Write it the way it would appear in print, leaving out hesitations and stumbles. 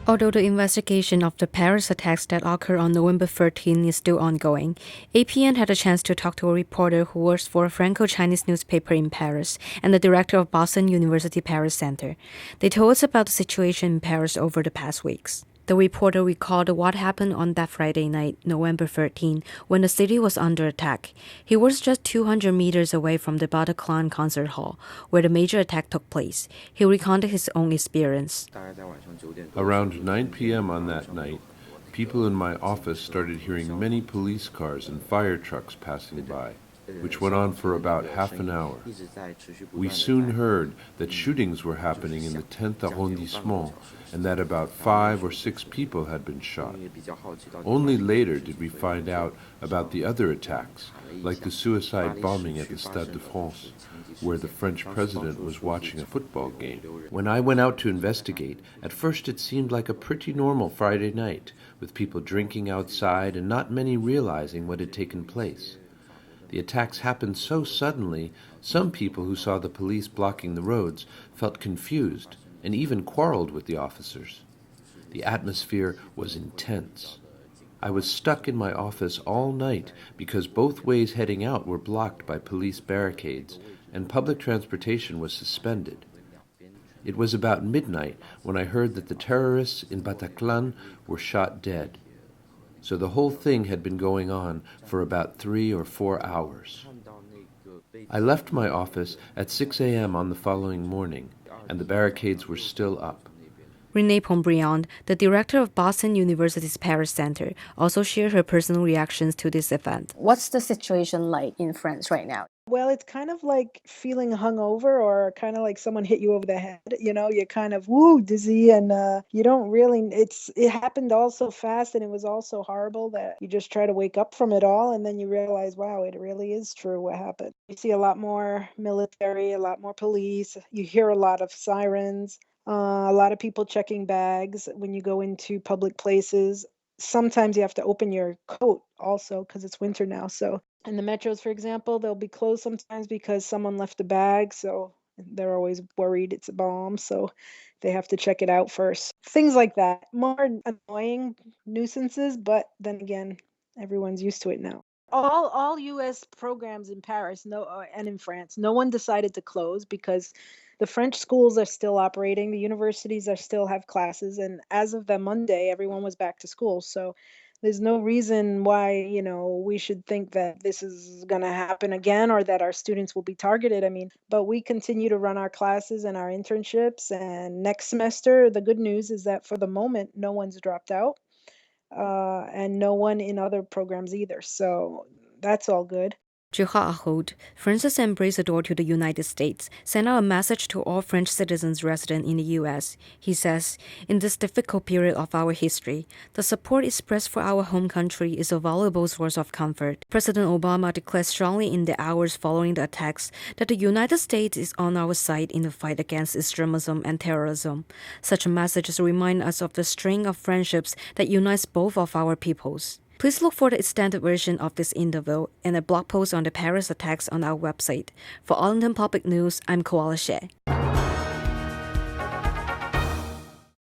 Although the investigation of the Paris attacks that occurred on November 13 is still ongoing, APN had a chance to talk to a reporter who works for a Franco-Chinese newspaper in Paris and the director of Boston University Paris Center. They told us about the situation in Paris over the past weeks. The reporter recalled what happened on that Friday night, November 13, when the city was under attack. He was just 200 meters away from the Bataclan concert hall, where the major attack took place. He recounted his own experience. Around 9 p.m. on that night, people in my office started hearing many police cars and fire trucks passing by, which went on for about half an hour. We soon heard that shootings were happening in the 10th arrondissement and that about 5 or 6 people had been shot. Only later did we find out about the other attacks, like the suicide bombing at the Stade de France, where the French president was watching a football game. When I went out to investigate, at first it seemed like a pretty normal Friday night, with people drinking outside and not many realizing what had taken place. The attacks happened so suddenly, some people who saw the police blocking the roads felt confused and even quarreled with the officers. The atmosphere was intense. I was stuck in my office all night because both ways heading out were blocked by police barricades and public transportation was suspended. It was about midnight when I heard that the terrorists in Bataclan were shot dead. So the whole thing had been going on for about 3 or 4 hours. I left my office at 6 a.m. on the following morning, and the barricades were still up. Renee Pombriand, the director of Boston University's Paris Center, also shared her personal reactions to this event. What's the situation like in France right now? Well, it's kind of like feeling hungover or kind of like someone hit you over the head. You're kind of dizzy and you don't really, it happened all so fast and it was all so horrible that you just try to wake up from it all and then you realize, wow, it really is true what happened. You see a lot more military, a lot more police. You hear a lot of sirens, a lot of people checking bags when you go into public places. Sometimes you have to open your coat also because it's winter now. So in the metros, for example, they'll be closed sometimes because someone left a bag. So they're always worried it's a bomb. So they have to check it out first. Things like that. More annoying nuisances, but then again, everyone's used to it now. All U.S. programs in Paris and in France, no one decided to close because the French schools are still operating. The universities still have classes. And as of that Monday, everyone was back to school. So there's no reason why, we should think that this is going to happen again or that our students will be targeted. But we continue to run our classes and our internships. And next semester, the good news is that for the moment, no one's dropped out and no one in other programs either. So that's all good. Gerard Araud, France's ambassador to the United States, sent out a message to all French citizens resident in the U.S. He says, in this difficult period of our history, the support expressed for our home country is a valuable source of comfort. President Obama declared strongly in the hours following the attacks that the United States is on our side in the fight against extremism and terrorism. Such messages remind us of the string of friendships that unites both of our peoples. Please look for the extended version of this interview and a blog post on the Paris attacks on our website. For All Intern Public News, I'm Kawala Xie.